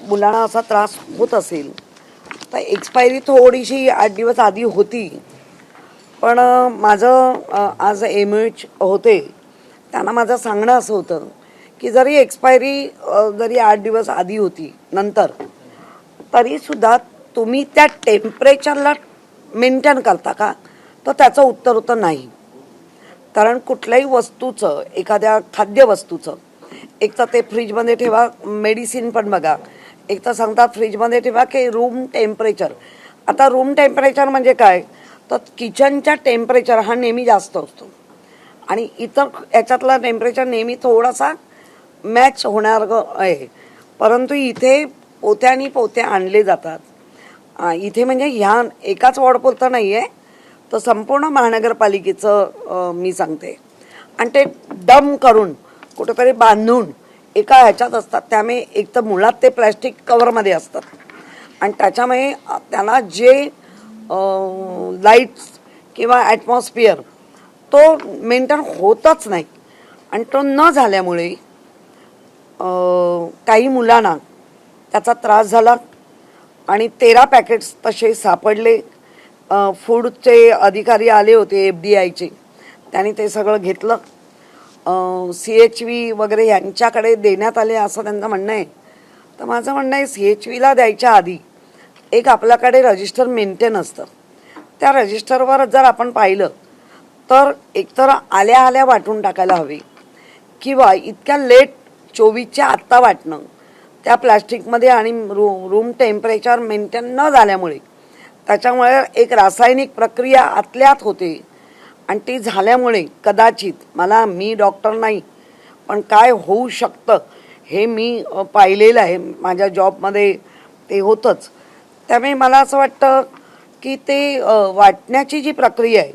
मुलांना असा त्रास होत असेल तर एक्सपायरी थोडीशी 8 दिवस आधी होती, पण माझं आज एमएच होते, त्यांना माझं सांगणं असं होतं की जरी एक्सपायरी जरी 8 दिवस आधी होती नंतर, तरीसुद्धा तुम्ही त्या टेम्परेचरला मेंटेन करता का? तर त्याचं उत्तर होतं नाही. कारण कुठल्याही वस्तूचं, एखाद्या खाद्यवस्तूचं, एक तर ते फ्रीजमध्ये ठेवा, मेडिसिन पण बघा, एक तर सांगतात फ्रीजमध्ये ठेवा की रूम टेम्परेचर. आता रूम टेम्परेचर म्हणजे काय? तर किचनच्या टेम्परेचर हा नेहमी जास्त असतो आणि इतर याच्यातला टेम्परेचर नेहमी थोडासा मॅच होणार आहे. परंतु इथे पोत्यानी पोते आणले जातात. इथे म्हणजे ह्या एकाच वॉर्डपुरतं नाही आहे, तर संपूर्ण महानगरपालिकेचं मी सांगते. आणि ते डम करून कुठेतरी बांधून एका ह्याच्यात असतात, त्यामुळे एक तर मुळात ते प्लॅस्टिक कवरमध्ये असतात आणि त्याच्यामुळे त्यांना जे लाईट्स किंवा ॲटमॉस्फिअर तो मेंटेन होतच नाही. आणि तो न झाल्यामुळे काही मुलांना त्याचा त्रास झाला आणि 13 पॅकेट्स तसे सापडले. फूडचे अधिकारी आले होते FDIचे, त्यांनी ते सगळं घेतलं. CHV वगैरे यांच्याकडे देण्यात आले असं त्यांचं म्हणणं आहे. तर माझं म्हणणं आहे CHVला द्यायच्या आधी एक आपल्याकडे रजिस्टर मेंटेन असतं. त्या रजिस्टरवर जर आपण पाहिलं तर एकतर आल्या आल्या वाटून टाकायला हवी किंवा इतक्या लेट 24च्या आत्ता वाटणं त्या प्लॅस्टिकमध्ये आणि रूम टेम्परेचर मेंटेन न झाल्यामुळे त्याच्यामुळे एक रासायनिक प्रक्रिया आतल्यात होते आणि ती झाल्यामुळे कदाचित मी डॉक्टर नाही, पण काय होऊ शकतं हे मी पाहिलेलं आहे, माझ्या जॉबमध्ये ते होतंच. त्यामुळे मला असं वाटतं की ते वाटण्याची जी प्रक्रिया आहे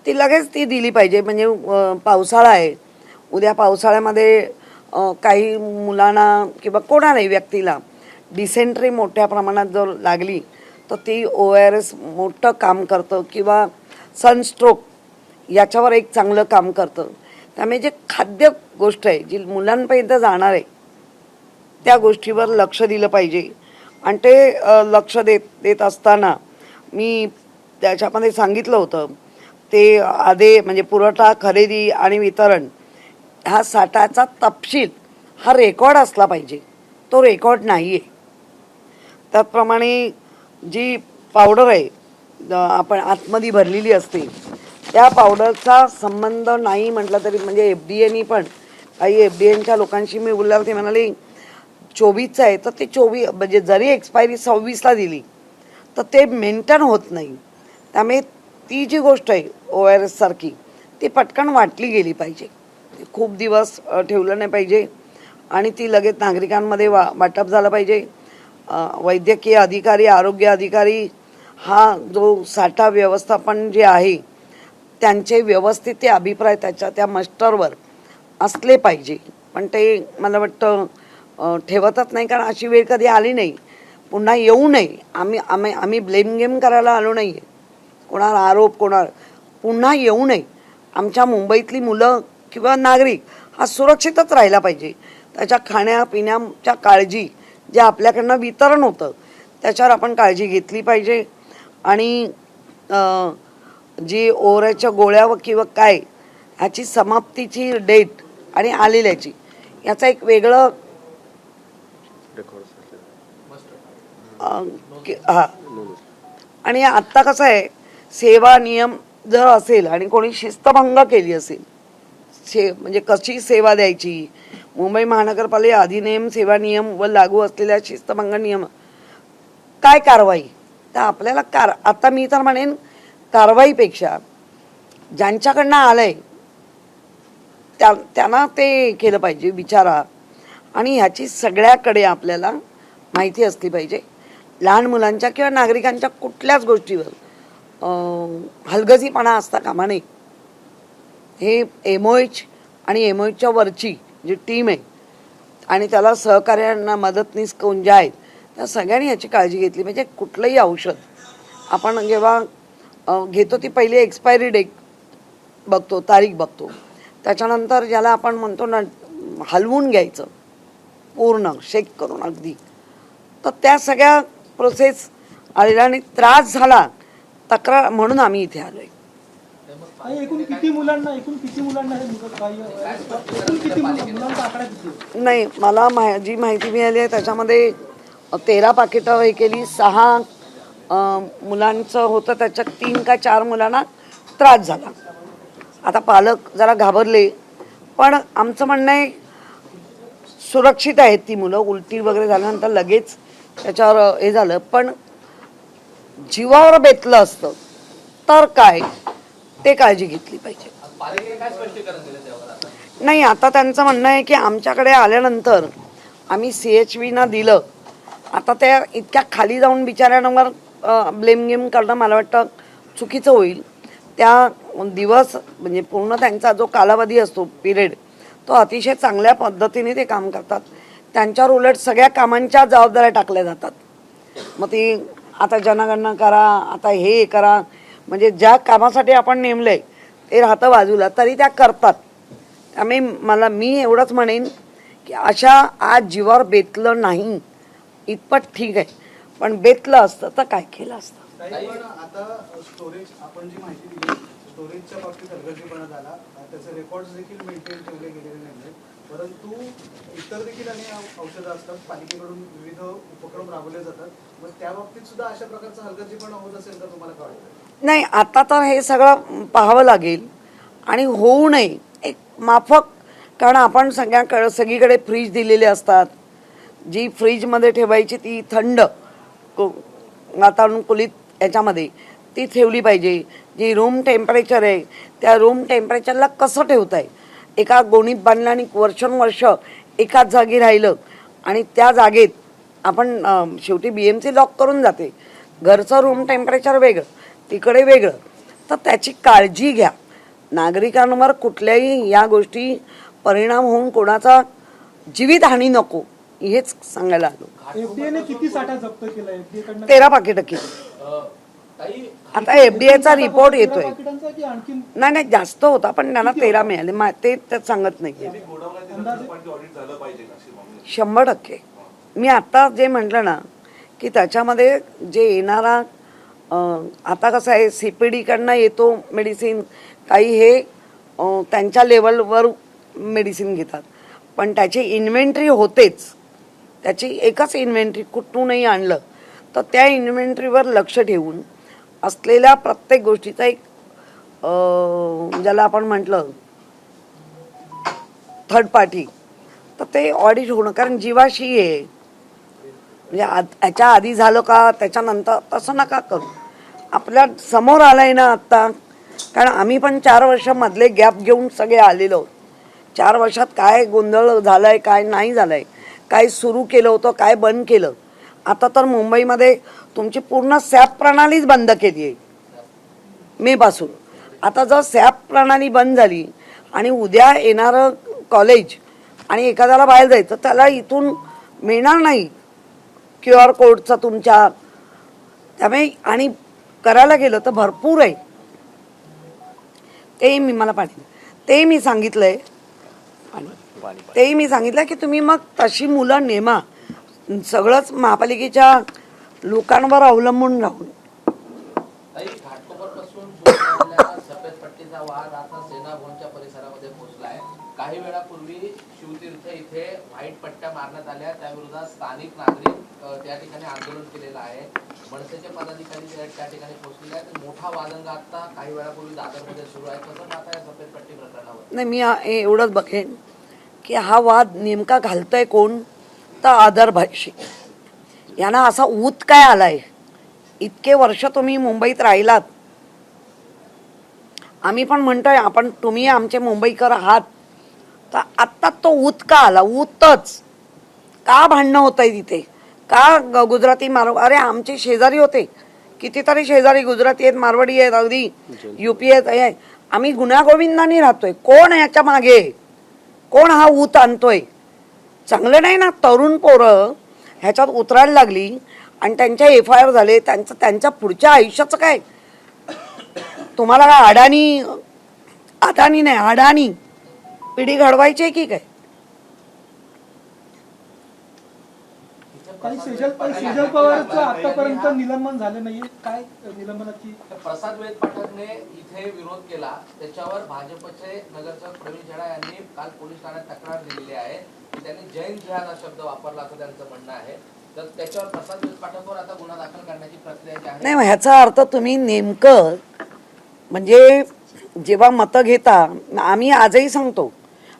ती लगेच ती दिली पाहिजे. म्हणजे पावसाळा आहे, उद्या पावसाळ्यामध्ये काही मुलांना किंवा कोणालाही व्यक्तीला डिसेंट्री मोठ्या प्रमाणात जर लागली तर ती ORS मोठं काम करतं किंवा सनस्ट्रोक याच्यावर एक चांगलं काम करतं. त्यामुळे जे खाद्य गोष्ट आहे जी मुलांपर्यंत जाणार आहे त्या गोष्टीवर लक्ष दिलं पाहिजे. आणि ते लक्ष देत असताना मी त्याच्यामध्ये सांगितलं होतं ते म्हणजे पुरवठा, खरेदी आणि वितरण हा साठाचा तपशील हा रेकॉर्ड असला पाहिजे. तो रेकॉर्ड नाही आहे. त्याचप्रमाणे जी पावडर आहे आपण आतमध्ये भरलेली असते त्या पावडरचा संबंध नाही म्हटलं तरी, म्हणजे FDAनी पण काही FDAच्या लोकांशी मी बोलल्यावर ते म्हणाले 24चं आहे, तर ते 24 म्हणजे जरी एक्सपायरी 26ला दिली तर ते मेंटेन होत नाही. त्यामुळे ती जी गोष्ट आहे ORS सारखी ती पटकन वाटली गेली पाहिजे, खूप दिवस ठेवलं नाही पाहिजे आणि ती लगेच नागरिकांमध्ये वाटप झालं पाहिजे. वैद्यकीय अधिकारी, आरोग्य अधिकारी हा जो साठा व्यवस्थापन जे आहे त्यांचे व्यवस्थित ते अभिप्राय त्या मस्टरवर असले पाहिजे. पण ते मला वाटतं ठेवतच नाही, कारण अशी वेळ कधी आली नाही, पुन्हा येऊ नये. आम्ही ब्लेम गेम करायला आलो नाही आहे, कोणाला आरोप पुन्हा येऊ नये. आमच्या मुंबईतली मुलं किंवा नागरिक हा सुरक्षितच राहिला पाहिजे. त्याच्या खाण्यापिण्याच्या काळजी जे आपल्याकडनं वितरण होतं त्याच्यावर आपण काळजी घेतली पाहिजे. आणि जी ORSच्या गोळ्या किंवा काय ह्याची समाप्तीची डेट आणि आलेल्याची याचा एक वेगळं हा. आणि आत्ता कसं आहे, सेवा नियम जर असेल आणि कोणी शिस्तभंग केली असेल, म्हणजे कशी सेवा द्यायची, मुंबई महानगरपालिका अधिनियम, सेवा नियम व लागू असलेल्या शिस्तभंग नियम, काय कारवाई? तर आपल्याला आता मी तर म्हणेन कारवाईपेक्षा ज्यांच्याकडनं आलंय त्यांना ते केलं पाहिजे, विचारा. आणि ह्याची सगळ्याकडे आपल्याला माहिती असली पाहिजे. लहान मुलांच्या किंवा नागरिकांच्या कुठल्याच गोष्टीवर हलगर्जीपणा असता कामा नये. हे MOH आणि MOHच्या वरची जी टीम आहे आणि त्याला सहकार्यांना मदतनीस कोण जे आहेत त्या सगळ्यांनी याची काळजी घेतली पाहिजे. कुठलंही औषध आपण जेव्हा घेतो ती पहिली एक्सपायरी डेट बघतो, तारीख बघतो, त्याच्यानंतर ज्याला आपण म्हणतो ना हलवून घ्यायचं, पूर्ण शेक करून अगदी तर त्या सगळ्या प्रोसेस आलेल्या आणि त्रास झाला तक्रार म्हणून आम्ही इथे आलोय. एकूण किती मुलांना हे एकूण किती मुलांचा आकडा किती आहे? नाही, मला जी माहिती मिळाली आहे त्याच्यामध्ये 13 पाकिटं हे केली. 6 मुलांचं होतं, त्याच्यात 3 का 4 मुलांना त्रास झाला. आता पालक जरा घाबरले, पण आमचं म्हणणं आहे सुरक्षित आहेत ती मुलं. उलटी वगैरे झाल्यानंतर लगेच त्याच्यावर हे झालं, पण जीवावर बेतलं असतं तर काय, ते काळजी घेतली पाहिजे. नाही, आता त्यांचं म्हणणं आहे की आमच्याकडे आल्यानंतर आम्ही CHVना दिलं. आता त्या इतक्या खाली जाऊन बिचाऱ्यांवर ब्लेम गेम करणं मला वाटतं चुकीचं होईल. त्या दिवस म्हणजे पूर्ण त्यांचा जो कालावधी असतो पिरियड, तो अतिशय चांगल्या पद्धतीने ते काम करतात. त्यांच्यावर उलट सगळ्या कामांच्या जबाबदाऱ्या टाकल्या जातात. मग ती आता जनगणना करा, आता हे करा, म्हणजे ज्या कामासाठी आपण नेमलंय ते राहतं बाजूला, तरी त्या करतात. त्यामुळे मी एवढंच म्हणेन की अशा आज जीवावर बेतलं नाही इतपत ठीक आहे, पण बेतलं असतं तर काय केलं असतं. आता स्टोरेज आपण जी माहिती दिली, स्टोरेजच्या बाबतीत हलगर्जीपणा झाला, त्याचे रेकॉर्ड्स देखील मेंटेन ठेवले गेलेले नाहीत. परंतु इतर देखील अनेक औषधं असतात, पालिकेकडून विविध उपक्रम राबवले जातात. मग त्या बाबतीत सुद्धा अशा प्रकारचा हलगर्जीपणा होत असेल तर तुम्हाला काय वाटतं? नाही, आता तर हे सगळं पाहावं लागेल आणि होऊ नये एक माफक. कारण आपण सगळीकडे फ्रीज दिलेले असतात. जी फ्रीजमध्ये ठेवायची ती थंड वातानुकूलित याच्यामध्ये ती ठेवली पाहिजे. जी रूम टेम्परेचर आहे त्या रूम टेम्परेचरला कसं ठेवता आहे. एका गोणीत बांधलं आणि वर्षानुवर्ष एकाच जागी राहिलं आणि त्या जागेत आपण शेवटी BMC लॉक करून जाते. घरचं रूम टेम्परेचर वेगळं, तिकडे वेगळं. तर त्याची काळजी घ्या. नागरिकांवर कुठल्याही या गोष्टी परिणाम होऊन कोणाचा जीवितहानी नको, हेच सांगायला आलो. FDAने किती साठा जप्त केला? 13 पाकिटं केली. आता FDAचा रिपोर्ट येतोय. नाही, जास्त होता, पण त्यांना 13 मिळाले. ते सांगत नाही. 100%. मी आता जे म्हटलं ना की त्याच्यामध्ये जे येणारा आता कसं आहे, CPD कडनं येतो मेडिसिन, काही हे त्यांच्या लेवलवर मेडिसिन घेतात, पण त्याची इन्व्हेंटरी होतेच. त्याची एकच इन्व्हेंटरी कुठूनही आणलं तर त्या इन्व्हेंटरीवर लक्ष ठेवून असलेल्या प्रत्येक गोष्टीचा एक ज्याला आपण म्हटलं थर्ड पार्टी, तर ते ऑडिट होणं. कारण जीवाशी आहे, म्हणजे याच्या आधी झालं का त्याच्यानंतर तसं नका करू. आपल्या समोर आलंय ना आत्ता. कारण आम्ही पण 4 वर्ष मधले गॅप घेऊन सगळे आलेलो. 4 वर्षात काय गोंधळ झालाय, काय नाही झालंय, काय सुरू केलं होतं, काय बंद केलं. आता तर मुंबईमध्ये तुमची पूर्ण सॅप प्रणालीच बंद केली आहे मेपासून. आता जर सॅप प्रणाली बंद झाली आणि उद्या येणारं कॉलेज आणि एखाद्याला बाहेर जायचं, त्याला इथून मिळणार नाही QR कोडचा तुमच्या. त्यामुळे आणि करायला गेलं तर भरपूर आहे. तेही मी सांगितलंय की तुम्ही मग तशी मुलं नेमा. सगळंच महापालिकेच्या लोकांवर अवलंबून राहून. सफेद पट्टीचा वाद आता सेना भवनच्या परिसरामध्ये पोहोचलाय. काही वेळापूर्वी शिवतीर्थ इथे व्हाईट पट्ट्या मारण्यात आल्या, त्याविरोधात स्थानिक नागरिक त्या ठिकाणी आंदोलन केलेलं आहे. मनसेचे पदाधिकारी त्या ठिकाणी पोहोचलेले आहेत. मोठा वादंग आता काही वेळापूर्वी दादरमध्ये सुरू आहे. कसं पाहता या सफेद पट्टी प्रकरणावर? नाही, मी एवढंच बघेन की हा वाद नेमका घालतोय कोण, तर आदर भाषिक. यांना असा ऊत काय आलाय. इतके वर्ष तुम्ही मुंबईत राहिलात. आम्ही पण म्हणतोय तुम्ही आमचे मुंबईकर आहात, तर आत्ता तो ऊत का आला. ऊतच का भांडणं होत आहे तिथे, का गुजराती अरे आमचे शेजारी होते, कितीतरी शेजारी गुजराती आहेत, मारवाडी आहेत, अगदी UP आहेत. आम्ही गुण्यागोविंदाने राहतोय. कोण याच्या मागे, कोण हा ऊत आणतोय. चांगलं नाही ना. तरुण पोरं ह्याच्यात उतरायला लागली आणि त्यांच्या FIR झाले. त्यांच्या पुढच्या आयुष्याचं काय. तुम्हाला काय अडाणी पिढी घडवायची आहे की काय. काही सेजल पवारचं आतापर्यंत निलंबन झालं नाहीये, काय निलंबनाची? प्रसाद वेद पाठकने इथे विरोध केला, त्याच्यावर भाजपचे नगरसेवक प्रवीण छेडा यांनी काल पोलीस ठाण्यात तक्रार दिलेली आहे की त्यांनी जैन जिहाद हा शब्द वापरला असं त्यांचं म्हणणं आहे. तर त्याच्यावर प्रसाद वेद पाठकवर आता गुन्हा दाखल करण्याची प्रक्रिया जी आहे. नाही, मग ह्याचा अर्थ तुम्ही नेमकं म्हणजे जेव्हा मतं घेता, आम्ही आजही सांगतो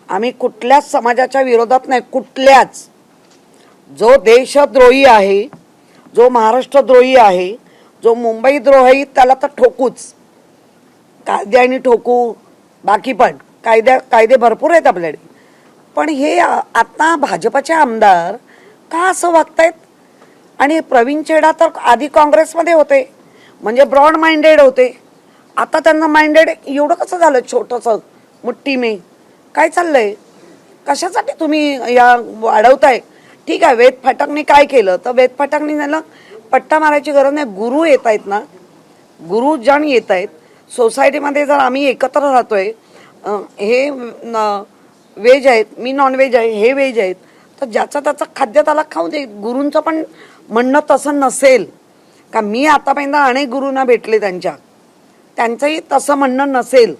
आम्ही कुठल्याच समाजाच्या विरोधात नाही, कुठल्याच. जो देशद्रोही आहे, जो महाराष्ट्रद्रोही आहे, जो मुंबईद्रोही, त्याला तर ठोकूच, कायद्याने ठोकू. बाकी पण कायदे भरपूर आहेत आपल्याकडे. पण हे आता भाजपचे आमदार का असं वागतायत? आणि प्रवीण छेडा तर आधी काँग्रेसमध्ये होते, म्हणजे ब्रॉड माइंडेड होते. आता त्यांना माइंडेड एवढं कसं झालं छोटंसं मुठ्ठी में? काय चाललंय? कशासाठी तुम्ही या वाढवताय? ठीक आहे, वेद फाटकने काय केलं तर वेद फाटकने त्याला पट्टा मारायची गरज नाही. गुरु येत आहेत ना, गुरुजन येत आहेत सोसायटीमध्ये. जर आम्ही एकत्र राहतोय, हे व्हेज आहेत, मी नॉन व्हेज आहे, हे व्हेज आहेत, तर ज्याचं त्याचं खाद्य त्याला खाऊ दे. गुरूंचं पण म्हणणं तसं नसेल का? मी आतापर्यंत अनेक गुरूंना भेटले, त्यांचंही तसं म्हणणं नसेल.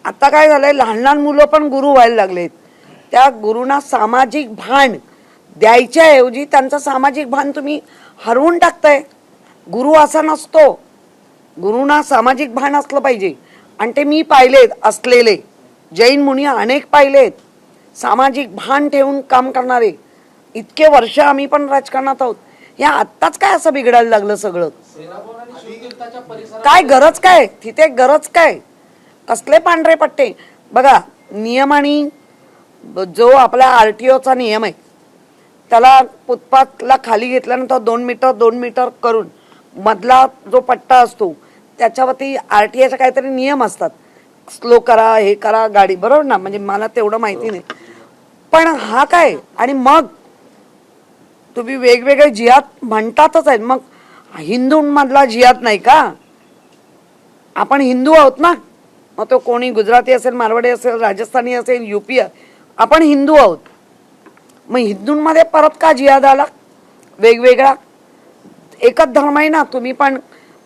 आता काय झालंय, लहान लहान मुलं पण गुरु व्हायला लागलेत. त्या गुरूंना सामाजिक भान द्यायच्या ऐवजी त्यांचं सामाजिक भान तुम्ही हरवून टाकताय. गुरु असा नसतो, गुरुना सामाजिक भान असलं पाहिजे. आणि ते मी पाहिलेत असलेले जैन मुनी अनेक पाहिलेत, सामाजिक भान ठेवून काम करणारे. इतके वर्ष आम्ही पण राजकारणात आहोत. या आत्ताच काय असं बिघडायला लागलं सगळं? काय गरज काय तिथे? गरज काय? कसले पांढरे पट्टे? बघा, नियम आणि जो आपला RTOचा नियम आहे, त्याला फुटपाथला खाली घेतल्यानंतर 2 मीटर करून मधला जो पट्टा असतो त्याच्यावरती RTOचे काहीतरी नियम असतात. स्लो करा, हे करा गाडी, बरोबर ना? म्हणजे मला तेवढं माहिती नाही. पण हा काय? आणि मग तुम्ही वेगवेगळे जिहाद म्हणतातच आहेत. मग हिंदूंमधला जिहाद नाही का? आपण हिंदू आहोत ना. मग तो कोणी गुजराती असेल, मारवाडी असेल, राजस्थानी असेल, UP, आपण हिंदू आहोत. मग हिंदूंमध्ये परत का जिहाद आला वेगवेगळा? एकच धर्म आहे ना. तुम्ही पण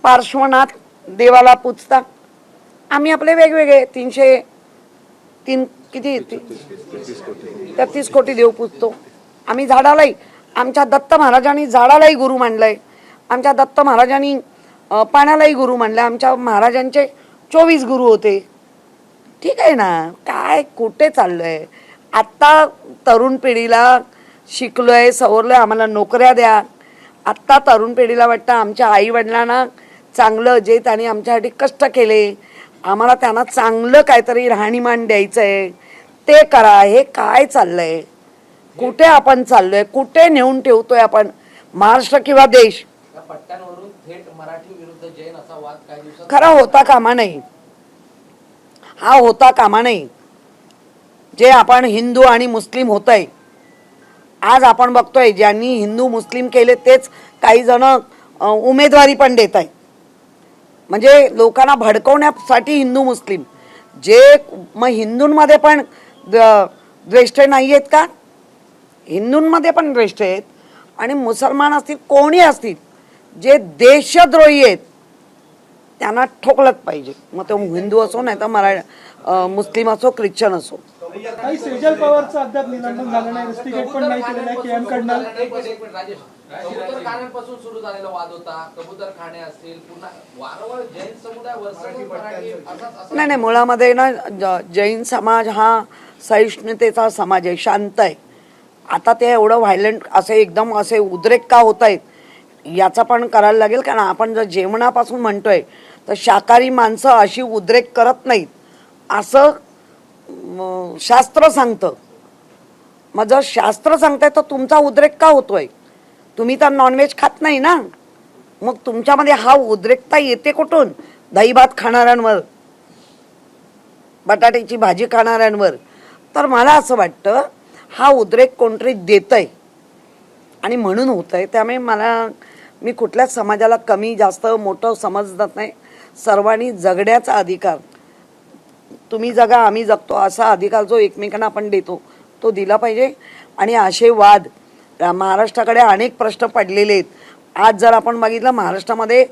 पार्श्वनाथ देवाला पूजता, आम्ही आपले वेगवेगळे 33 कोटी देव पूजतो. आम्ही झाडालाही, आमच्या दत्त महाराजांनी झाडालाही गुरु मानलंय, आमच्या दत्त महाराजांनी पाण्यालाही गुरु मानलंय. आमच्या महाराजांचे 24 गुरु होते. ठीक आहे ना? काय कुठे चाललंय? आत्ता तरुण पिढीला शिकलोय, सवरलोय, आम्हाला नोकऱ्या द्या. आत्ता तरुण पिढीला वाटतं आमच्या आई वडिलांना चांगलं, जे त्यांनी आमच्यासाठी कष्ट केले, आम्हाला त्यांना चांगलं काहीतरी राहणीमान द्यायचं आहे, ते करा. हे काय चाललंय? कुठे आपण चाललोय? कुठे नेऊन ठेवतोय आपण महाराष्ट्र किंवा देश? पट्ट्यांवरून थेट मराठी विरुद्ध जैन असा वाद काही दिवसात खरा होता कामा नाही. हा होता कामा नाही. जे आपण हिंदू आणि मुस्लिम होतंय, आज आपण बघतोय ज्यांनी हिंदू मुस्लिम केले तेच काही जण उमेदवारी पण देत आहेत. म्हणजे लोकांना भडकवण्यासाठी हिंदू मुस्लिम. जे मग हिंदूंमध्ये पण द्वेष्ट नाही आहेत का? हिंदूंमध्ये पण द्वेष्ट आहेत. आणि मुसलमान असतील, कोणी असतील, जे देशद्रोही आहेत त्यांना ठोकलंच पाहिजे. मग तो हिंदू असो, नाही तर मुस्लिम असो, ख्रिश्चन असो. काही सेजल पवारचं अद्याप निलंबन झालं नाही, रस्टिकेट पण नाही केलेलं आहे. KM कडनं एक मिनिट राजेश, कबूतर खाण्यापासून सुरू झालेला वाद होता. कबूतर खाणे असतील, पुन्हा वारंवार जैन समुदाय नाही, मुळामध्ये ना जैन समाज हा सहिष्णुतेचा समाज आहे, शांत आहे. आता ते एवढं व्हायलंट असे एकदम असे उद्रेक का होत आहेत याचा पण करायला लागेल. कारण आपण जर जेवणापासून म्हणतोय तर शाकाहारी माणसं अशी उद्रेक करत नाहीत असं शास्त्र सांगतं. मग जर शास्त्र सांगताय तर तुमचा उद्रेक का होतोय? तुम्ही तर नॉनव्हेज खात नाही ना. मग तुमच्यामध्ये हा उद्रेकता येते कुठून? दही भात खाणाऱ्यांवर, बटाट्याची भाजी खाणाऱ्यांवर. तर मला असं वाटतं हा उद्रेक कोणतरी देतंय आणि म्हणून होतंय. त्यामुळे मी कुठल्याच समाजाला कमी जास्त मोठं समजत नाही. सर्वांनी जगण्याचा अधिकार, तुम्ही जगा आम्ही जगतो असा अधिकार जो एकमेकांना आपण देतो तो दिला पाहिजे. आणि असे वाद महाराष्ट्राकडे अनेक प्रश्न पडलेले आहेत. आज जर आपण बघितलं महाराष्ट्रामध्ये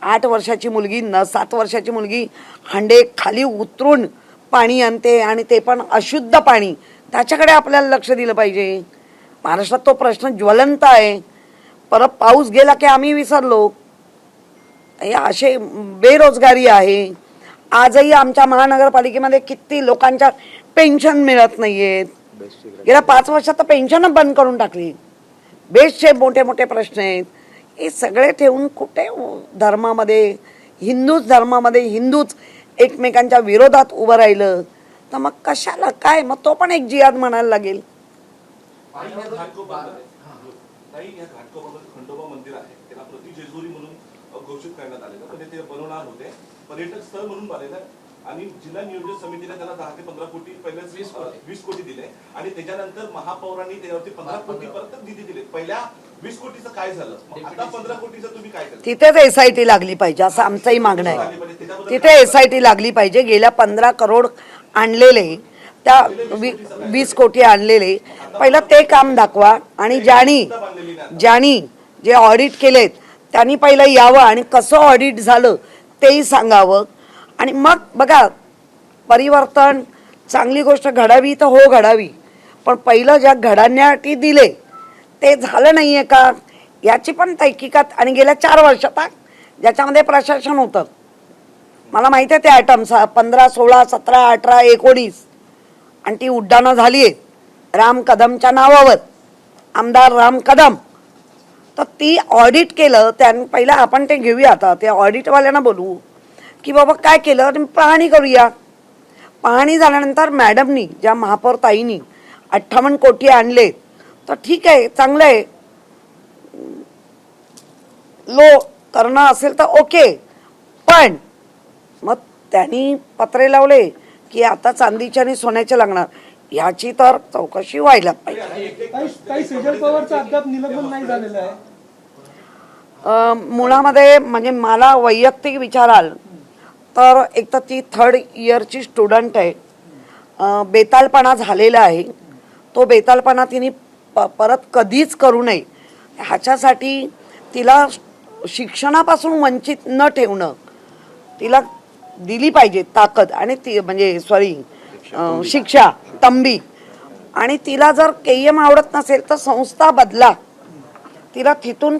8 वर्षाची मुलगी 7 वर्षाची मुलगी हांडे खाली उतरून पाणी आणते आणि ते पण अशुद्ध पाणी. त्याच्याकडे आपल्याला लक्ष दिलं पाहिजे. महाराष्ट्रात तो प्रश्न ज्वलंत आहे. परत पाऊस गेला की आम्ही विसरलो. हे असे बेरोजगारी आहे. आजही आमच्या महानगरपालिकेमध्ये किती लोकांच्या पेन्शन मिळत नाहीयेत. गेल्या 5 वर्षात तर पेन्शन बंद करून टाकली. बेस्टचे मोठे मोठे प्रश्न आहेत. हे सगळे ठेवून कुठे धर्मामध्ये हिंदूच एकमेकांच्या विरोधात उभं राहिलं तर मग कशाला काय. मग तो पण एक जिहाद म्हणायला लागेल. काही या घाटकोपरमध्ये खंडोबा मंदिर आहे, त्याला प्रति जेजुरी म्हणून घोषित करण्यात आलेलं, पण ते बनवणार होते पर्यटक स्थळ म्हणून बांधलेलं आणि जिल्हा नियोजन समितीने त्याला 10 ते 15 कोटी पहिले 20 कोटी दिले आणि त्याच्यानंतर महापौरांनी त्यावरती 15 कोटी परत निधी दिले. पहिल्या 20 कोटीचं काय झालं, आता 15 कोटीचं तुम्ही काय केलं? तिथेच SIT लागली पाहिजे असं आमचंही मागणं आहे. तिथे SIT लागली पाहिजे. गेल्या 15 करोड आणलेले, त्या 20 कोटी आणलेले, पहिलं ते काम दाखवा आणि ज्यांनी जे ऑडिट केलेत त्यांनी पहिलं यावं आणि कसं ऑडिट झालं तेही सांगावं. आणि मग बघा, परिवर्तन चांगली गोष्ट घडावी तर हो घडावी, पण पहिलं ज्या घडण्यासाठी दिले ते झालं नाही आहे का याची पण तहकीकात. आणि गेल्या 4 वर्षात ज्याच्यामध्ये प्रशासन होतं, मला माहिती आहे ते आयटम्स 15, 16, 17, 18, 19 आणि ती उड्डाणं झाली आहेत राम कदमच्या नावावर, आमदार राम कदम. तर ती ऑडिट केलं त्यानं. पहिलं आपण ते घेऊया, आता त्या ऑडिटवाल्यांना बोलवू की बाबा काय केलं आणि पाहणी करूया. पाहणी झाल्यानंतर मॅडमनी, ज्या महापौर ताईंनी 58 कोटी आणले तर ठीक आहे, चांगलं आहे. करणं असेल तर ओके, पण मग त्यांनी पत्रे लावले की आता चांदीच्या आणि सोन्याच्या लागणार. याची तर चौकशी व्हायला पाहिजे. काही सेजल पवारचं अद्याप निलंबन नाही झालेलं आहे. मुळामध्ये म्हणजे मला वैयक्तिक विचाराल तर एक तर ती 3rd इयरची स्टुडंट आहे. बेतालपणा झालेला आहे. तो बेतालपणा तिने परत कधीच करू नये ह्याच्यासाठी तिला शिक्षणापासून वंचित न ठेवणं, तिला दिली पाहिजे ताकद आणि ती म्हणजे शिक्षा तंबी. आणि तिला जर KM आवडत नसेल तर संस्था बदला, तिला तिथून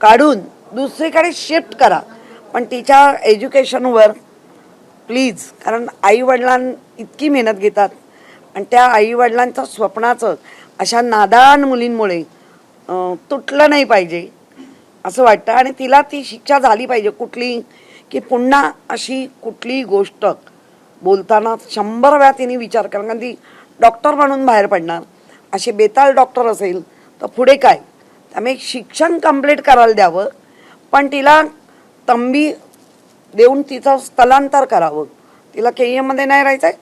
काढून दुसरीकडे शिफ्ट करा, पण तिच्या एज्युकेशनवर प्लीज. कारण आईवडिलां इतकी मेहनत घेतात आणि त्या आईवडिलांचं स्वप्नाचं अशा नादान मुलींमुळे तुटलं नाही पाहिजे असं वाटतं. आणि तिला ती शिक्षा झाली पाहिजे कुठली, की पुन्हा अशी कुठली गोष्ट बोलताना 100 वेळा तिने विचार करा. कारण ती डॉक्टर म्हणून बाहेर पडणार. असे बेताल डॉक्टर असेल तर पुढे काय. त्यामुळे शिक्षण कंप्लीट करायला द्यावं, पण तिला तंबी देऊन तिचं स्थलांतर करावं. तिला KM मध्ये नाही राहायचं आहे,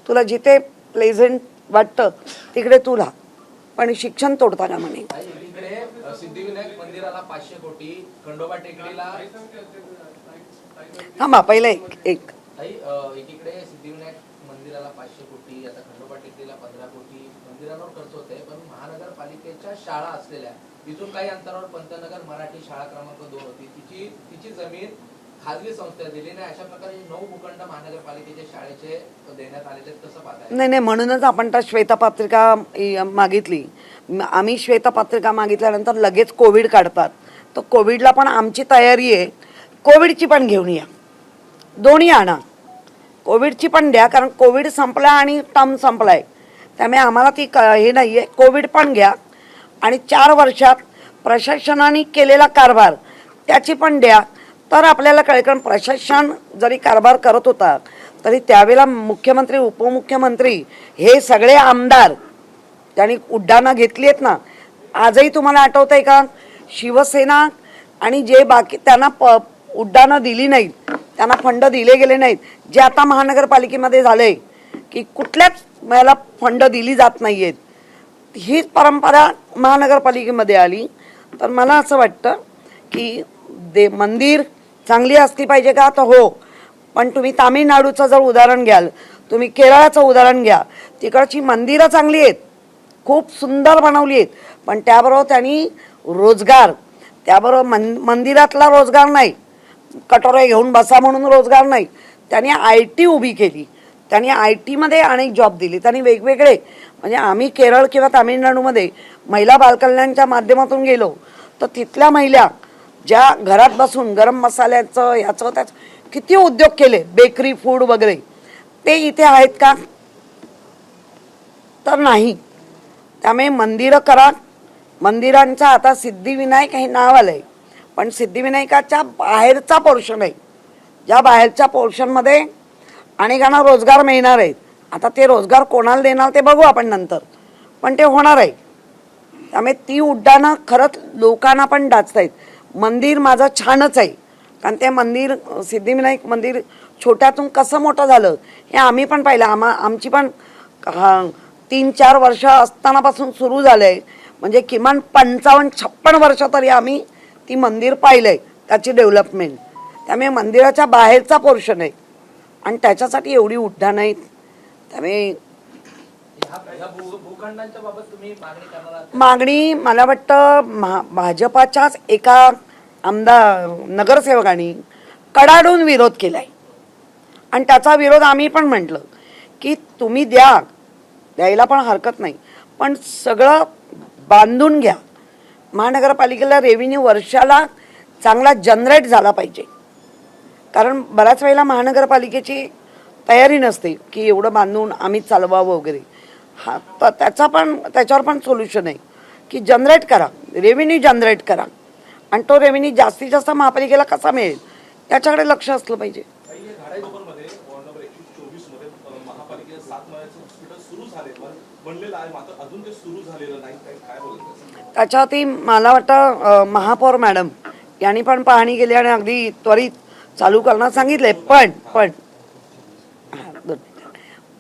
तुला जिथे प्लेझंट वाटतं तिकडे तुला, पण शिक्षण तोडता का म्हणे. एकीकडे सिद्धिविनायक मंदिराला 500 कोटी, खंडोबा टेकडीला थांबा पहिलं एक एकीकडे सिद्धिविनायक मंदिराला 500 कोटी, आता खंडोबा टेकडीला 15 कोटी मंदिरांवर खर्च होत आहे. पण महानगरपालिकेच्या शाळा असलेल्या तिथून काही अंतरावर पंतनगर मराठी शाळा क्रमांक 2 होती, तिची जमीन खाजगी संस्था दिली नाही. अशा प्रकारे 9 भूखंड महानगरपालिकेच्या शाळेचे देण्यात आलेले, कसं पाहताय? नाही, म्हणूनच आपण तर श्वेतपत्रिका मागितली. आम्ही श्वेतपत्रिका मागितल्यानंतर लगेच कोविड काढतात. तर कोविडला पण आमची तयारी आहे. कोविडची पण घेऊन या, दोन्ही आणा. कोविडची पण द्या, कारण कोविड संपला आणि टर्म संपलाय, त्यामुळे आम्हाला ती हे नाही आहे. कोविड पण घ्या आणि 4 वर्षात प्रशासनाने केलेला कारभार त्याची पण द्या, तर आपल्याला कळेल. कारण प्रशासन जरी कारभार करत होता तरी त्यावेळेला मुख्यमंत्री, उपमुख्यमंत्री हे सगळे आमदार त्यांनी उड्डाणं घेतली आहेत ना. आजही तुम्हाला आठवत आहे का, शिवसेना आणि जे बाकी त्यांना उड्डाणं दिली नाहीत, त्यांना फंड दिले गेले नाहीत. जे आता महानगरपालिकेमध्ये झाले की कुठल्याच वेळेला फंड दिली जात नाही आहेत, हीच परंपरा महानगरपालिकेमध्ये आली. तर मला असं वाटतं की मंदिर चांगली असली पाहिजे का, तर हो, पण तुम्ही तामिळनाडूचं जर उदाहरण घ्याल, तुम्ही केरळाचं उदाहरण घ्या, तिकडची मंदिरं चांगली आहेत खूप सुंदर बनवली आहेत, पण त्याबरोबर त्यांनी रोजगार, त्याबरोबर मंदिरातला रोजगार नाही, कटोरे घेऊन बसा म्हणून रोजगार नाही, त्यांनी IT उभी केली, त्यांनी IT मध्ये अनेक जॉब दिले, त्यांनी वेगवेगळे, म्हणजे आम्ही केरळ किंवा तामिळनाडूमध्ये महिला बालकल्याणच्या माध्यमातून गेलो तर तिथल्या महिला ज्या घरात बसून गरम मसाल्याचं ह्याचं त्याचं किती उद्योग केले, बेकरी फूड वगैरे, ते इथे आहेत का? तर नाही. त्यामुळे मंदिरं करा. मंदिरांचं आता सिद्धिविनायक हे नाव आलंय, पण सिद्धिविनायकाच्या बाहेरचा पोर्शन आहे, ज्या बाहेरच्या पोर्शनमध्ये अनेकांना रोजगार मिळणार आहेत. आता ते रोजगार कोणाला देणार ते बघू आपण नंतर, पण ते होणार आहे. त्यामुळे ती उड्डाणं खरंच लोकांना पण डाचतायत. मंदिर माझं छानच आहे, कारण ते मंदिर सिद्धिविनायक मंदिर छोट्यातून कसं मोठं झालं हे आम्ही पण पाहिलं. आमची पण 3-4 वर्ष असतानापासून सुरू झालं आहे, म्हणजे किमान 55-56 वर्ष तरी आम्ही ती मंदिर पाहिलं आहे, त्याची डेव्हलपमेंट. त्यामुळे मंदिराच्या बाहेरचा पोर्शन आहे आणि त्याच्यासाठी एवढी उड्डाणं आहेत. त्यामुळे भूखंडांच्या बाबत तुम्ही मागणी करणार आहात? मागणी मला वाटतं भाजपाच्याच एका आमदार नगरसेवकांनी कडाडून विरोध केलाय आणि त्याचा विरोध आम्ही पण म्हटलं की तुम्ही द्यायला पण हरकत नाही, पण सगळं बांधून घ्या. महानगरपालिकेला रेव्हेन्यू वर्षाला चांगला जनरेट झाला पाहिजे, कारण बऱ्याच वेळेला महानगरपालिकेची तयारी नसते की एवढं बांधून आम्ही चालवावं वगैरे. हा, तर त्याच्यावर पण सोल्युशन आहे की जनरेट करा, रेव्हेन्यू जनरेट करा, आणि तो रेव्हेन्यू जास्तीत जास्त महापालिकेला कसा मिळेल त्याच्याकडे लक्ष असलं पाहिजे. घाटाकोपरमध्ये वॉर्ड नंबर 124 मध्ये महापालिकेचे 7 माळ्याचं हॉस्पिटल सुरू झाले, बनलेलं आहे, मात्र अजून ते सुरू झालेलं नाही. काय बोलतो त्याच्यावरती मला वाटतं महापौर मॅडम यांनी पण पाहणी केली आणि अगदी त्वरित चालू करणं सांगितलंय.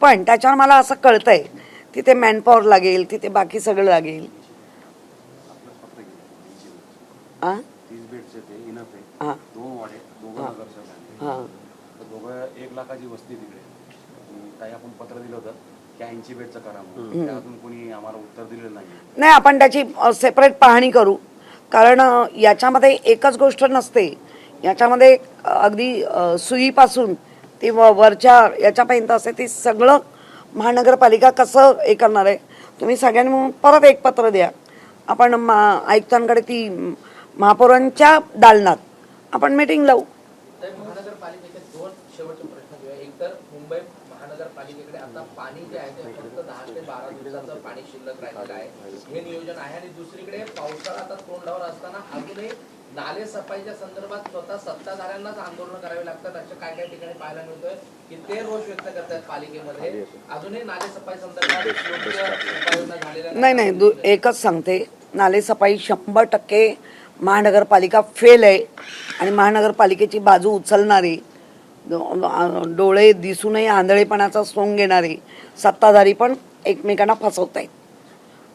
पण त्याच्यावर मला असं कळतंय तिथे मॅनपॉवर लागेल, तिथे बाकी सगळं लागेल. हां 30 बेडचे ते इनफ आहे. हां 2 वाडे, 2 नगरसेवक हां तर दोघं 1 लाखाची वस्ती तिकडे. काही आपण पत्र दिलं होतं की 80 बेडचं करा म्हणून, त्यातून कोणी आम्हाला उत्तर दिलेलं नाही. आपण त्याची सेपरेट पाहणी करू, कारण याच्यामध्ये एकच गोष्ट नसते. याच्यामध्ये अगदी सुईपासून ती वरच्या याच्यापर्यंत असते, ती सगळं महानगरपालिका कसं हे करणार आहे. तुम्ही सगळ्यांनी म्हणून परत एक पत्र द्या. आपण आयुक्तांकडे ती महापौरांच्या दालनात आपण मीटिंग लावू. महानगरपालिकेचे 2 शेवटचे प्रश्न घेऊया. एक तर मुंबई महानगरपालिकेकडे आता पाणी जे आहे ते फक्त 10 ते 12 दिवसाचं पाणी शिल्लक राहिलेलं आहे, हे नियोजन आहे. आणि दुसरीकडे पावसाळा आता तोंडावर असताना अजूनही नाले सफाईच्या संदर्भात स्वतः सत्ताधाऱ्यांनाच आंदोलन करावे लागतात, अशा काय काय ठिकाणी पाहायला मिळतोय की ते रोष व्यक्त करतात पालिकेमध्ये. अजूनही नाले सफाई संदर्भात योग्य उपाययोजना झालेल्या नाही, एकच सांगते, नाले सफाई 100% महानगरपालिका फेल आहे आणि महानगरपालिकेची बाजू उचलणारी, डोळे दिसूनही आंधळेपणाचा सोंग घेणारे सत्ताधारी पण एकमेकांना फसवत आहेत.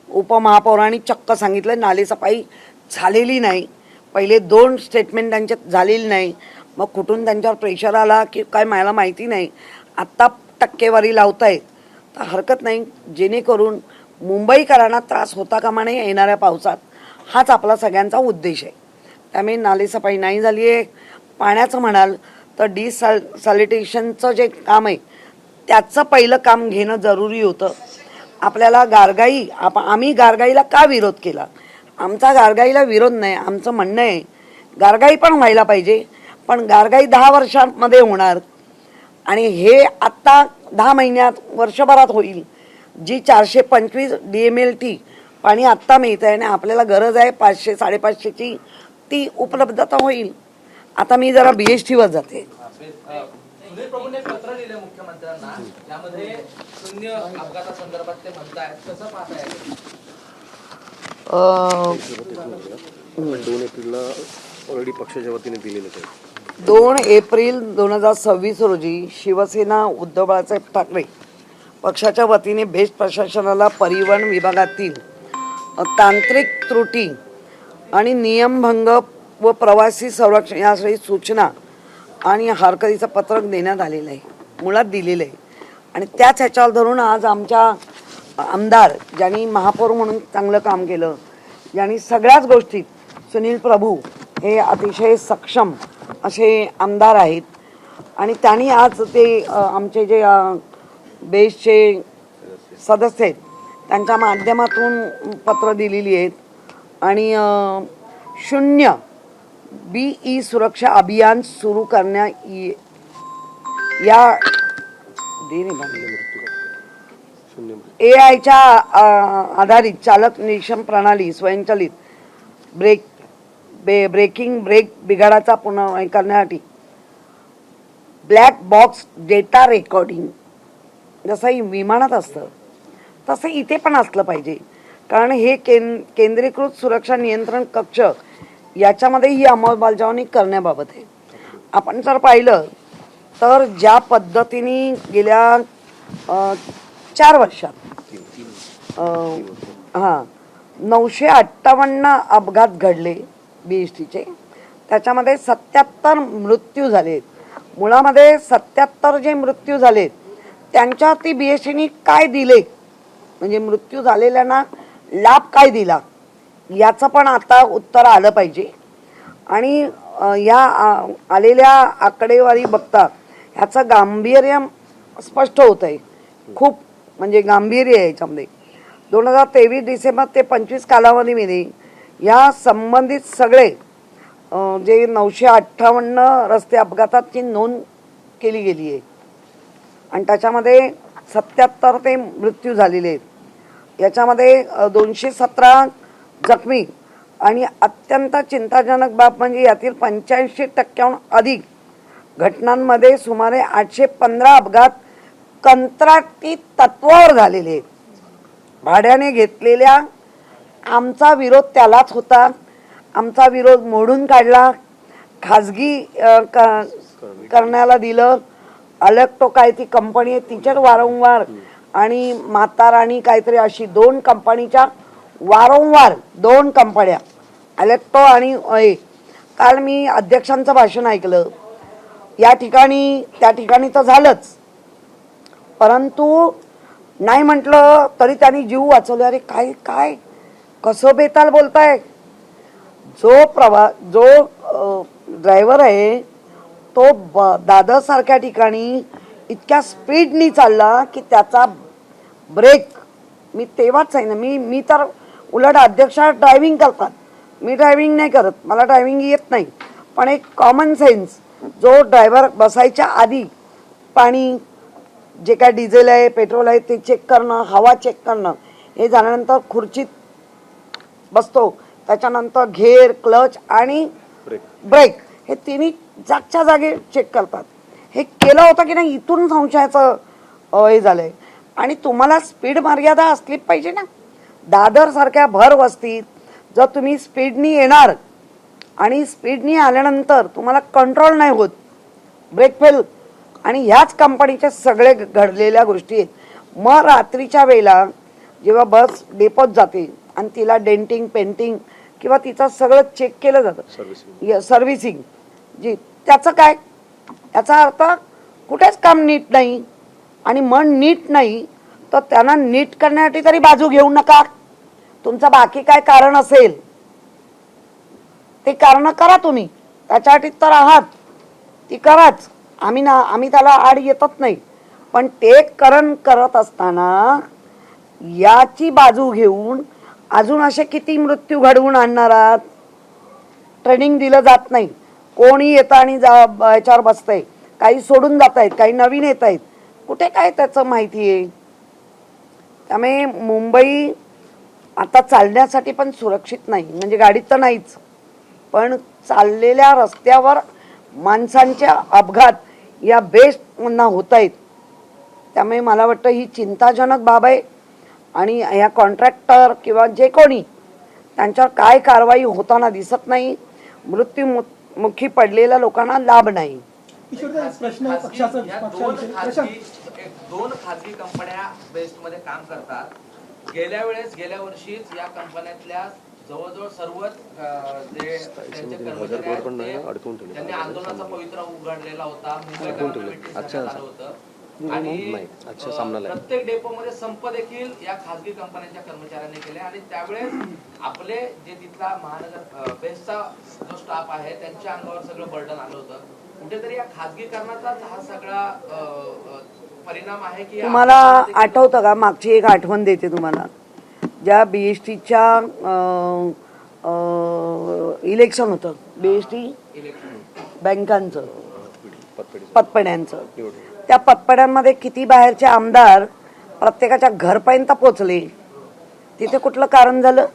उपमहापौरांनी चक्क सांगितलं नालेसफाई झालेली नाही. पहिले 2 स्टेटमेंट त्यांच्यात झालेली नाही, मग कुठून त्यांच्यावर प्रेशर आला की काय मला माहिती नाही. आत्ता टक्केवारी लावतायत, तर हरकत नाही, जेणेकरून मुंबईकरांना त्रास होता कामा नये येणाऱ्या पावसात. हाच आपला सगळ्यांचा उद्देश आहे. त्यामुळे नालेसफाई नाही झाली आहे. पाण्याचं म्हणाल तर डिसॅलिटेशनचं जे काम आहे त्याचं पहिलं काम घेणं जरुरी होतं. आपल्याला गारगाई, आम्ही गारगाईला का विरोध केला? आमचा गारगाईला विरोध नाही. आमचं म्हणणं आहे गारगाई पण व्हायला पाहिजे, पण गारगाई 10 वर्षांमध्ये होणार आणि हे आत्ता 10 महिन्यात, वर्षभरात होईल. जी 425 DMLT पाणी आत्ता मिळतं आहे आणि आपल्याला गरज आहे 500-550ची, ती उपलब्धता होईल. आता मी जरा BHTवर जाते. सुनील प्रभूंनी पत्र लिहिलं मुख्यमंत्र्यांना, त्यामध्ये शून्य अपघातासंदर्भात ते म्हणतायत, कसं पाहताय? 2 एप्रिलला ऑलरेडी पक्षाच्या वतीने दिलेलं आहे. 2 एप्रिल 2026 रोजी शिवसेना उद्धव बाळासाहेब ठाकरे पक्षाच्या वतीने बेस्ट प्रशासनाला परिवहन विभागातील तांत्रिक त्रुटी आणि नियमभंग व प्रवासी संरक्षण यासाठी सूचना आणि हरकतीचं पत्रक देण्यात आलेलं आहे, मुळात दिलेलं आहे. आणि त्याच ह्याच्यावर धरून आज आमच्या आमदार ज्यांनी महापौर म्हणून चांगलं काम केलं, ज्यांनी सगळ्याच गोष्टीत, सुनील प्रभू हे अतिशय सक्षम असे आमदार आहेत आणि त्यांनी आज ते आमचे जे बेसचे सदस्य आहेत त्यांच्या माध्यमातून पत्र दिलेली आहेत आणि 0 BE सुरक्षा अभियान सुरू करण्या या AIच्या आधारित चालक निरीक्षण प्रणाली स्वयंचलित ब्रेक बिघाडाचा पुनर् करण्यासाठी ब्लॅक बॉक्स डेटा रेकॉर्डिंग जसं विमानात असतं तसं इथे पण असलं पाहिजे, कारण हे केंद्रीकृत सुरक्षा नियंत्रण कक्ष याच्यामध्ये ही अंमलबजावणी करण्याबाबत आहे. आपण जर पाहिलं तर ज्या पद्धतीने गेल्या 4 वर्षात 958 अपघात घडले BESTचे, त्याच्यामध्ये 77 मृत्यू झालेत. मुळामध्ये 77 जे मृत्यू झालेत त्यांच्यावरती BESTने काय दिले, म्हणजे मृत्यू झालेल्यांना लाभ काय दिला याचं पण आता उत्तर आलं पाहिजे. आणि या आलेल्या आकडेवारी बघता ह्याचं गांभीर्य स्पष्ट होत आहे. खूप म्हणजे गांभीर्य आहे याच्यामध्ये. 2023 डिसेंबर ते 25 कालावधीमध्ये या संबंधित सगळे जे 958 रस्ते अपघाताची नोंद केली गेली आहे आणि त्याच्यामध्ये 77 ते मृत्यू झालेले आहेत. याच्यामध्ये 217 जखमी आणि अत्यंत चिंताजनक बाब म्हणजे यातील 85% अधिक घटनांमध्ये सुमारे 815 अपघात कंत्राटी तत्वावर झालेले आहेत. भाड्याने घेतलेल्या आमचा विरोध त्यालाच होता, आमचा विरोध मोडून काढला, खाजगी करण्याला दिलं. अलेक्टो काय ती कंपनी आहे तिच्यात वारंवार आणि माताराणी काहीतरी अशी 2 कंपनीच्या वारंवार 2 कंपन्या अलेक्टो आणि काल मी अध्यक्षांचं भाषण ऐकलं. या ठिकाणी त्या ठिकाणी तर झालंच, परंतु नाही म्हटलं तरी त्यांनी जीव वाचवले. अरे काय काय कसं बेताल बोलताय. जो ड्रायव्हर आहे तो दादरसारख्या ठिकाणी इतक्या स्पीडनी चालला की त्याचा ब्रेक, मी तेव्हाच आहे ना, मी तर उलट अध्यक्ष ड्रायव्हिंग करतात, मी ड्रायव्हिंग नाही करत, मला ड्रायव्हिंग येत नाही, पण एक कॉमन सेन्स जो ड्रायव्हर बसायच्या आधी पाणी जे काय डिझेल आहे पेट्रोल आहे ते चेक करणं, हवा चेक करणं, हे झाल्यानंतर खुर्चीत बसतो, त्याच्यानंतर घेर क्लच आणि ब्रेक हे तिन्ही जागच्या जागी चेक करतात. हे केलं होतं की नाही इथून संशयाचं हे झालंय. आणि तुम्हाला स्पीड मर्यादा असली पाहिजे ना. दादर सारख्या भर वस्तीत जर तुम्ही स्पीडनी येणार आणि स्पीडनी आल्यानंतर तुम्हाला कंट्रोल नाही होत, ब्रेक फेल, आणि ह्याच कंपनीचे सगळे घडलेल्या गोष्टी आहेत. मग रात्रीच्या वेळेला जेव्हा बस डेपोत जाते आणि तिला डेंटिंग पेंटिंग किंवा तिचं सगळं चेक केलं जातं सर्व्हिसिंग जी, त्याचं काय, याचा अर्थ कुठेच काम नीट नाही. आणि मन नीट नाही तर त्यांना नीट करण्यासाठी तरी बाजू घेऊ नका. तुमचं बाकी काय कारण असेल ते कारण करा तुम्ही, त्याच्यासाठी तर आहात ती कराच. आम्ही त्याला आड येतच नाही, पण ते करत असताना याची बाजू घेऊन अजून असे किती मृत्यू घडवून आणणार आहात. ट्रेनिंग दिलं जात नाही, कोणी येतं आणि याच्यावर बसतंय, काही सोडून जात आहेत, काही नवीन येत आहेत, कुठे काय त्याचं माहिती आहे. त्यामुळे मुंबई आता चालण्यासाठी पण सुरक्षित नाही, म्हणजे गाडीत तर नाहीच, पण चाललेल्या रस्त्यावर माणसांचे अपघात या बेस्टना होत आहेत. त्यामुळे मला वाटतं ही चिंताजनक बाब आहे आणि ह्या कॉन्ट्रॅक्टर किंवा जे कोणी त्यांच्यावर काय कारवाई होताना दिसत नाही. मृत्युमुखी पडलेल्या लोकांना लाभ नाही. दोन खाजगी कंपन्या बेस्टमध्ये काम करतात. गेल्या वर्षीच या कंपन्यातल्या जवळजवळ सर्वच जे त्यांचे कर्मचारी आहेत त्यांनी आंदोलनाचा पवित्रा उघडलेला होता. मुंबई झालं होतं. आणि अच्छा सामनाला आहे. प्रत्येक डेपोमध्ये संप देखील या खासगी कंपन्यांच्या कर्मचाऱ्यांनी केले आणि त्यावेळेस आपले जे तिथला महानगर बेस्टचा जो स्टाफ आहे त्यांच्या अंगावर सगळं बर्डन आलं होतं. कुठेतरी या खासगीकरणाचाच हा सगळा परिणाम आहे की तुम्हाला आठवतं का? मागची एक आठवण देते तुम्हाला. ज्या BSTच्या इलेक्शन होतं, BST बँकांचं पतपेढ्यांचं, त्या पतपेढ्यांमध्ये किती बाहेरचे आमदार प्रत्येकाच्या घरपर्यंत पोचले. तिथे कुठलं कारण झालं?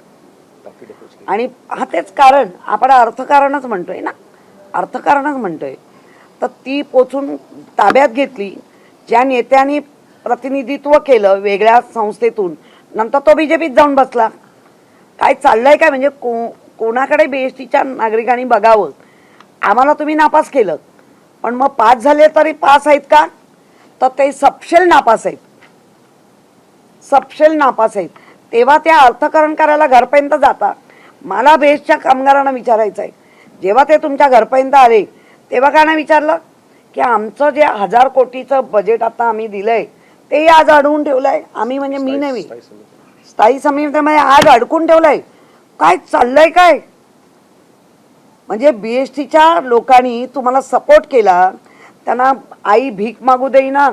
आणि हा तेच कारण, आपण अर्थकारणच म्हणतोय ना, अर्थकारणच म्हणतोय. तर ती पोचून ताब्यात घेतली. ज्या नेत्यांनी प्रतिनिधित्व केलं वेगळ्या संस्थेतून, नंतर तो BJPत जाऊन बसला. काय चाललंय काय? म्हणजे कोणाकडे BSTच्या नागरिकांनी बघावं. आम्हाला तुम्ही नापास केलं, पण मग पास झाले तरी पास आहेत का? तर ते सपशेल नापास आहेत, सपशेल नापास आहेत. तेव्हा त्या अर्थकारण करायला घरपर्यंत जाता. मला बेस्टच्या कामगारांना विचारायचं आहे, जेव्हा ते तुमच्या घरपर्यंत आले तेव्हा का नाही विचारलं की आमचं जे 1000 कोटीचं बजेट आता आम्ही दिलंय ते आज अडवून ठेवलंय. आम्ही म्हणजे मी नव्हे, स्थायी समितीमध्ये आज अडकून ठेवलंय. काय चाललंय काय? म्हणजे BSTच्या लोकांनी तुम्हाला सपोर्ट केला, त्यांना आई भीक मागू देईना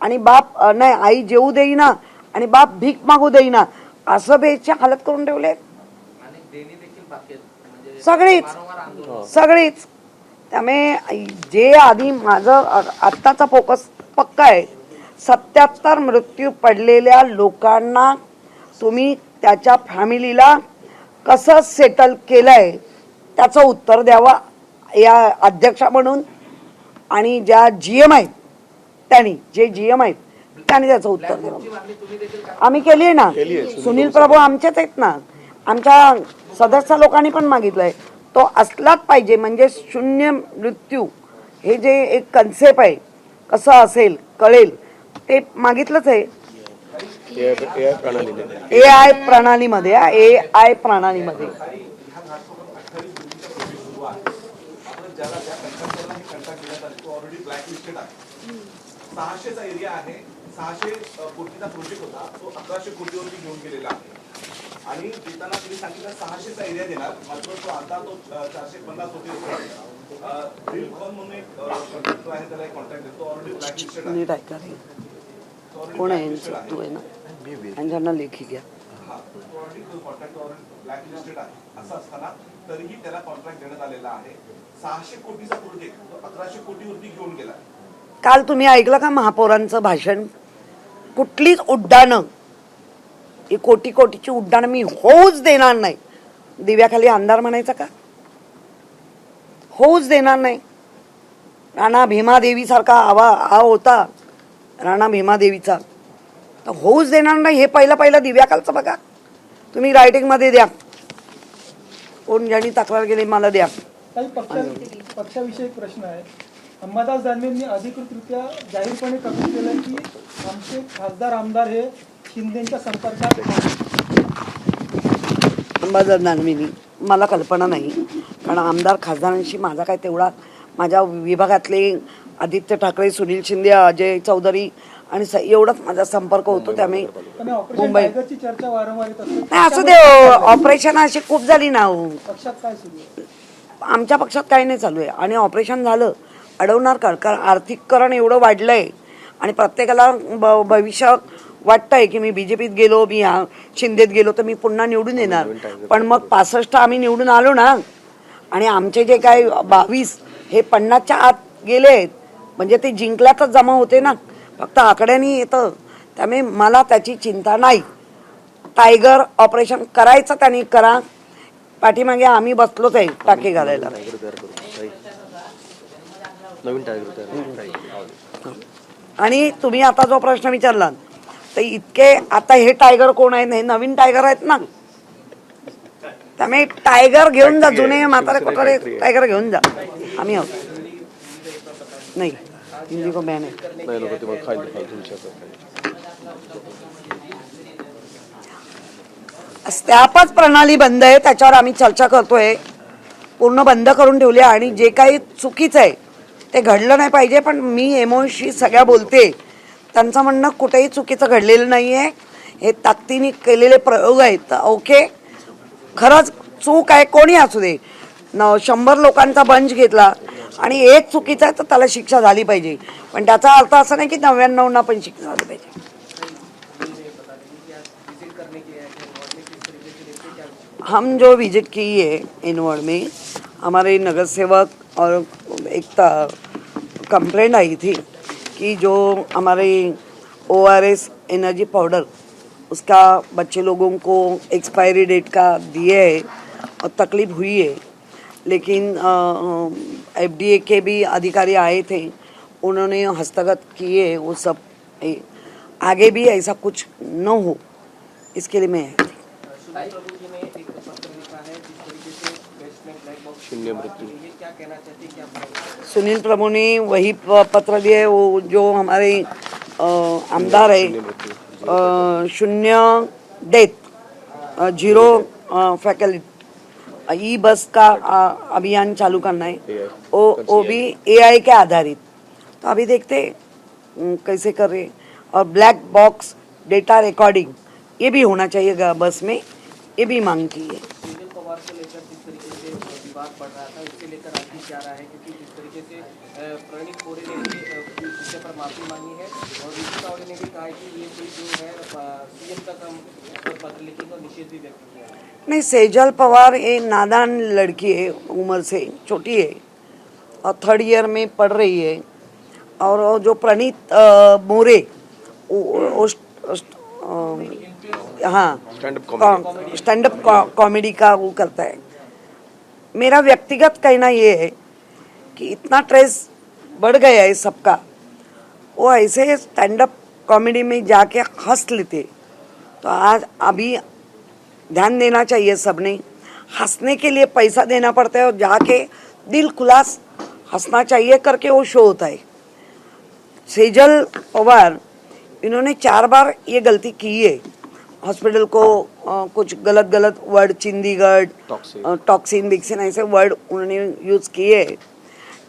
आणि बाप नाही, आई जेवू देईना आणि बाप भीक मागू देईना, असं बेस्टची हालत करून ठेवले. आणि देणी देखील बाकी आहेत. म्हणजे सगळीच वारंवार आंदोलन. सगळीच. त्यामुळे जे आधी माझं आत्ताचा फोकस पक्का आहे, 77 मृत्यू पडलेल्या लोकांना तुम्ही त्याच्या फॅमिलीला कसं सेटल केलंय त्याचं उत्तर द्यावा या अध्यक्षा म्हणून. आणि ज्या GM आहेत त्यांनी, जे GM आहेत त्यांनी त्याचं उत्तर द्यावं. मागणी तुम्ही देखील आम्ही केली आहे ना. सुनील प्रभू आमचेच आहेत ना, आमच्या सदस्य लोकांनी पण मागितलंय. तो असलाच पाहिजे, म्हणजे शून्य मृत्यू हे जे एक कन्सेप्ट आहे कसं असेल कळेल ते मागितलंच आहे. AI प्रणालीने AI प्रणालीमध्ये, AI प्रणालीमध्ये आपण ज्याला ज्या कंत्राटदाराला हे कंत्राट देण्यात आले तो ऑलरेडी ब्लॅक लिस्टेड आहे. 600चा एरिया आहे, 600 कोटीचा प्रोजेक्ट होता, तो 1100 कोटीवरती घेऊन गेलेला आहे. आणि देताना तुम्ही सांगितलं 600चा एरिया देणार, मात्र तो आता तो 450 कोटी बिलकॉन म्हणून एक कॉन्ट्रॅक्टर आहे, त्याला एक कॉन्ट्रॅक्ट देतो, ऑलरेडी ब्लॅक लिस्टेड आहे. नीट ऐका रे. कोण आहे यांचं? तू आहे ना, यांच्यानं लेखी घ्या. हा, तो ऑलरेडी कॉन्ट्रॅक्ट ब्लॅक लिस्टेड आहे. असं असताना तरीही त्याला कॉन्ट्रॅक्ट देण्यात आलेला आहे. 600 कोटीचा प्रोजेक्ट तो 1100 कोटीवरती घेऊन गेला. काल तुम्ही ऐकलं का महापौरांचं भाषण? कुठलीच उड्डाणं, ही कोटी कोटीची उड्डाणं मी होऊच देणार नाही. दिव्याखाली अंधार म्हणायचा का? होऊच देणार नाही. राणा भीमादेवीसारखा हा होता राणा भीमादेवीचा, तर होऊच देणार नाही. हे पहिलं दिव्याखालचं बघा तुम्ही, रायटिंगमध्ये द्या. कोण ज्यांनी तक्रार केली मला द्या. काही पक्षाविषयी एक प्रश्न आहे. अंबादास दानवेंनी अधिकृतरित्या जाहीरपणे कबूल केलं की आमचे खासदार आमदार हे शिंदेच्या संपर्कात आहेत. अंबादास दानवेंनी मला कल्पना नाही, कारण आमदार खासदारांशी माझा काय तेवढा, माझ्या विभागातले आदित्य ठाकरे, सुनील शिंदे, अजय चौधरी आणि एवढाच माझा संपर्क होतो. त्यामुळे ऑपरेशन टायगरची चर्चा वारंवार येत असते. नाही असू दे, ऑपरेशन अशी खूप झाली ना. पक्षात काय सुरू आहे? आमच्या पक्षात काही नाही चालू आहे. आणि ऑपरेशन झालं अडवणार का? कारण आर्थिककरण एवढं वाढलंय आणि प्रत्येकाला भविष्यात वाटतंय की मी BJPत गेलो, मी शिंदेत गेलो तर मी पुन्हा निवडून येणार. पण मग 65 आम्ही निवडून आलो ना, आणि आमचे जे काय 22 हे 50च्या आत गेले, म्हणजे ते जिंकल्यातच जमा होते ना, फक्त आकड्यानी येतं. त्यामुळे मला त्याची चिंता नाही. टायगर ऑपरेशन करायचं त्यांनी करा, पाठीमागे आम्ही बसलोच आहे टाके घालायला. नवीन टायगर. आणि तुम्ही आता जो प्रश्न विचारला तर इतके आता हे टायगर कोण आहेत? हे नवीन टायगर आहेत ना. त्यामुळे टायगर घेऊन जा, जुने म्हातारे कोठारे टायगर घेऊन जा. आम्ही आहोत. नाही हिंदी को बॅन आहे. नाही लोक तुम्हाला फालतू विचारतात. स्टॅपच प्रणाली बंद आहे, त्याच्यावर आम्ही चर्चा करतोय. पूर्ण बंद करून ठेवली आणि जे काही चुकीचं आहे ते घडलं नाही पाहिजे. पण मी MOशी सगळ्या बोलते, त्यांचं म्हणणं कुठेही चुकीचं घडलेलं नाही आहे, हे ताकदीने केलेले प्रयोग आहेत. ओके, खरंच चूक आहे कोणी असू दे, 100 लोकांचा बंच घेतला आणि एक चुकीचा आहे तर त्याला शिक्षा झाली पाहिजे, पण त्याचा अर्थ असा नाही की 99 पण शिक्षा झाली पाहिजे. हम जो विजिट की है इनवर्ड में, हमारे नगर सेवक और एक कंप्लेंट आई थी कि जो हमारे ORS एनर्जी पाउडर उसका बच्चे लोगों को एक्सपायरी डेट का दिए है और तकलीफ हुई है, लेकिन FDA के भी अधिकारी आए थे, उन्होंने हस्तगत किए वो सब. आगे भी ऐसा कुछ न हो इसके लिए मैं आई थी. शून्य मृत्यू. सुनील प्रभु ने वही पत्र दिए वो जो हमारे आमदार है, शून्य डेथ, 0 फैकल्टी ई बस का अभियान चालू करना है, वो भी AI के आधारित. तो अभी देखते कैसे कर रहे. और ब्लैक बॉक्स डेटा रिकॉर्डिंग ये भी होना चाहिए बस में, ये भी मांग की है. सुनील पवार को लेकर जिस तरीके से विवाद बढ़ रहा था, उससे लेकर आज भी क्या रहा है, क्योंकि जिस तरीके से प्रणीत कोरे ने भी विषय पर माफी मांगी है और ऋषि तावड़े ने भी कहा है कि ये कोई जो है CM तक हम पत्र लिखेंगे और निषेध भी व्यक्त किया है. नहीं, सेजल पवार ये नादान लड़की है, उम्र से छोटी है और 3rd ईयर में पढ़ रही है. और वो जो प्रणीत मोरे हाँ स्टैंड अप कॉमेडी का वो करता है. मेरा व्यक्तिगत कहना ये है कि इतना ट्रेस बढ़ गया है सबका, वो ऐसे स्टैंड अप कॉमेडी में जाके हंस लेते. तो आज अभी ध्यान देना चाहिए सबने, हंसने के लिए पैसा देना पड़ता है और जाके दिल खुलास हंसना चाहिए करके वो शो होता है. सेजल पवार इन्होंने 4 बार ये गलती की है. हॉस्पिटल को कुछ गलत वर्ड, चंडीगढ़, टॉक्सिन विक्सिन ऐसे वर्ड उन्होंने यूज़ किए.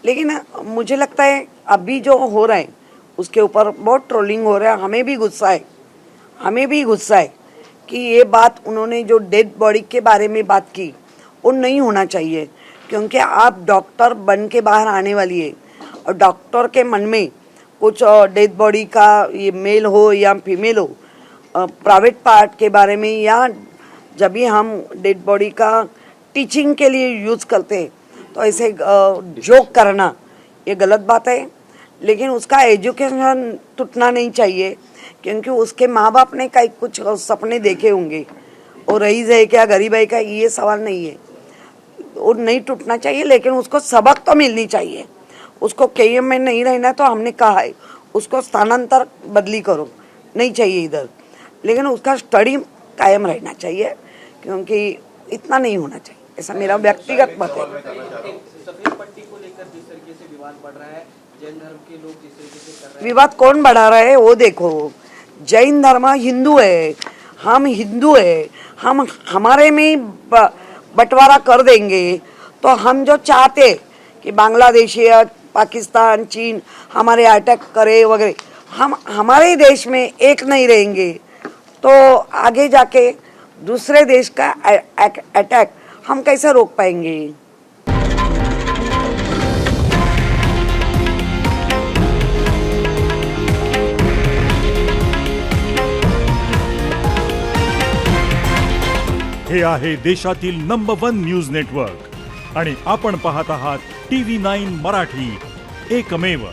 लेकिन मुझे लगता है अभी जो हो रहा है उसके ऊपर बहुत ट्रोलिंग हो रहा है. हमें भी गुस्सा है कि ये बात उन्होंने जो डेड बॉडी के बारे में बात की वो नहीं होना चाहिए, क्योंकि आप डॉक्टर बन के बाहर आने वाली है और डॉक्टर के मन में कुछ डेड बॉडी का, ये मेल हो या फीमेल हो, प्राइवेट पार्ट के बारे में, या जब भी हम डेड बॉडी का टीचिंग के लिए यूज़ करते हैं तो ऐसे जोक करना ये गलत बात है. लेकिन उसका एजुकेशन टूटना नहीं चाहिए, क्योंकि उसके माँ बाप ने कई कुछ सपने देखे होंगे, वो रईस है क्या गरीब है क्या ये सवाल नहीं है, वो नहीं टूटना चाहिए. लेकिन उसको सबक तो मिलनी चाहिए. उसको KM में नहीं रहना तो हमने कहा है उसको स्थानांतर बदली करो, नहीं चाहिए इधर, लेकिन उसका स्टडी कायम रहना चाहिए, क्योंकि इतना नहीं होना चाहिए. ऐसा मेरा व्यक्तिगत मत है. सफेद पट्टी को लेकर जिस तरीके से विवाद बढ़ रहा है, जैन धर्म के लोग जिस तरीके से कर रहे हैं, विवाद कौन बढ़ा रहा है वो देखो. जैन धर्म हिंदू है, हम हिंदू है, हम हमारे में बंटवारा कर देंगे तो हम जो चाहते कि बांग्लादेशी, पाकिस्तान, चीन हमारे अटैक करे वगैरह, हम हमारे देश में एक नहीं रहेंगे तो आगे जाके दूसरे देश का अटैक हम कैसे रोक पाएंगे. हे आहे देशातील नंबर 1 न्यूज नेटवर्क आणि आपण पाहत आहात TV9 मराठी, एकमेव.